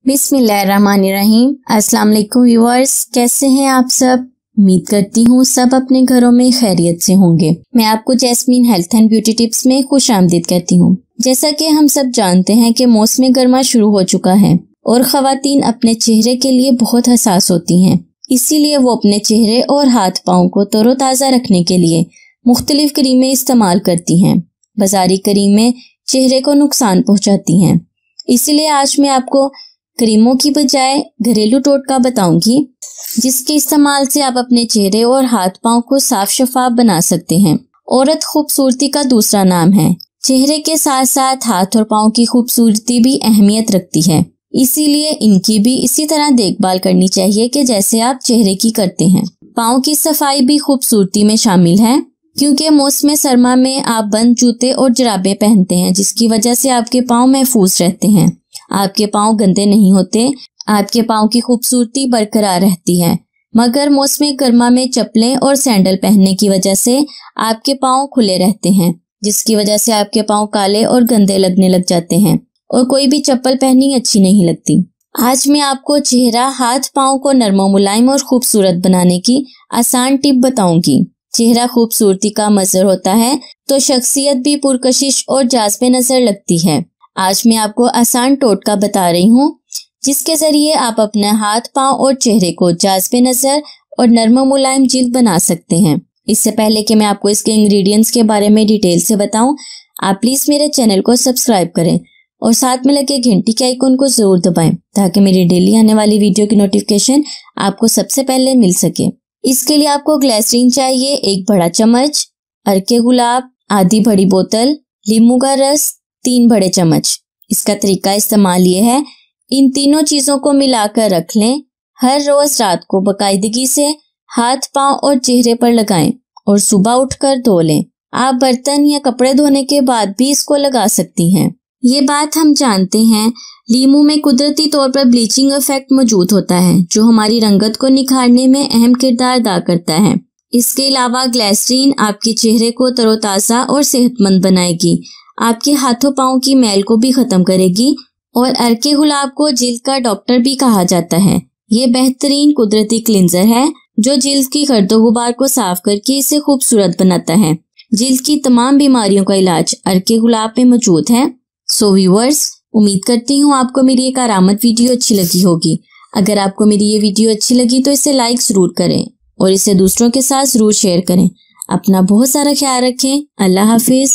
बिस्मिल्लाहिर्रहमानिर्रहीम। अस्सलाम वालेकुम व्यूअर्स, कैसे हैं आप सब। उम्मीद करती हूँ सब अपने घरों में खैरियत से होंगे। मैं आपको jasmine health and beauty tips में खुश आमदीद कहती हूँ। जैसा कि हम सब जानते हैं कि मौसम गर्मा शुरू हो चुका है और खवातीन अपने चेहरे के लिए बहुत हसास होती हैं। इसीलिए वो अपने चेहरे और हाथ पाँव को तरोताज़ा रखने के लिए मुख्तलिफ क्रीमें इस्तेमाल करती हैं। बाजारी क्रीमें चेहरे को नुकसान पहुँचाती हैं, इसीलिए आज मैं आपको क्रीमों की बजाय घरेलू टोटका बताऊंगी, जिसके इस्तेमाल से आप अपने चेहरे और हाथ पांव को साफ शफाफ बना सकते हैं। औरत खूबसूरती का दूसरा नाम है। चेहरे के साथ साथ हाथ और पांव की खूबसूरती भी अहमियत रखती है, इसीलिए इनकी भी इसी तरह देखभाल करनी चाहिए कि जैसे आप चेहरे की करते हैं। पाँव की सफाई भी खूबसूरती में शामिल है, क्योंकि मौसम सरमा में आप बंद जूते और जुराबें पहनते हैं, जिसकी वजह से आपके पाँव महफूज रहते हैं। आपके पाँव गंदे नहीं होते, आपके पाँव की खूबसूरती बरकरार रहती है। मगर मौसम गर्मा में चप्पलें और सैंडल पहनने की वजह से आपके पाँव खुले रहते हैं, जिसकी वजह से आपके पाँव काले और गंदे लगने लग जाते हैं और कोई भी चप्पल पहननी अच्छी नहीं लगती। आज मैं आपको चेहरा, हाथ पाँव को नरम मुलायम और खूबसूरत बनाने की आसान टिप बताऊंगी। चेहरा खूबसूरती का मज़हर होता है तो शख्सियत भी पुरकशिश और जाज़बे नजर लगती है। आज मैं आपको आसान टोटका बता रही हूँ, जिसके जरिए आप अपने हाथ पाँव और चेहरे को जाज़बे नजर और नरम मुलायम जिल्द बना सकते हैं। इससे पहले कि मैं आपको इसके इंग्रेडिएंट्स के बारे में डिटेल से बताऊं, आप प्लीज मेरे चैनल को सब्सक्राइब करें और साथ में लगे घंटी के आइकन को जरूर दबाएं, ताकि मेरी डेली आने वाली वीडियो की नोटिफिकेशन आपको सबसे पहले मिल सके। इसके लिए आपको ग्लिसरीन चाहिए 1 बड़ा चम्मच, अर्के गुलाब आधी बड़ी बोतल, नींबू का रस 3 बड़े चम्मच। इसका तरीका इस्तेमाल ये है, इन तीनों चीजों को मिलाकर रख लें। हर रोज रात को बाकायदगी से हाथ पाँव और चेहरे पर लगाएं और सुबह उठकर धो लें। आप बर्तन या कपड़े धोने के बाद भी इसको लगा सकती हैं। ये बात हम जानते हैं, नींबू में कुदरती तौर पर ब्लीचिंग इफेक्ट मौजूद होता है, जो हमारी रंगत को निखारने में अहम किरदार अदा करता है। इसके अलावा ग्लिसरीन आपके चेहरे को तरोताज़ा और सेहतमंद बनाएगी, आपके हाथों पाँव की मैल को भी खत्म करेगी और अर्के गुलाब को जिल्द का डॉक्टर भी कहा जाता है। ये बेहतरीन कुदरती क्लिंजर है, जो जिल्द की गर्दो गुबार को साफ करके इसे खूबसूरत बनाता है। जिल्द की तमाम बीमारियों का इलाज अर्के गुलाब में मौजूद है। सो व्यूअर्स, उम्मीद करती हूँ आपको मेरी एक आरामद वीडियो अच्छी लगी होगी। अगर आपको मेरी ये वीडियो अच्छी लगी तो इसे लाइक जरूर करें और इसे दूसरों के साथ जरूर शेयर करें। अपना बहुत सारा ख्याल रखें। अल्लाह हाफिज।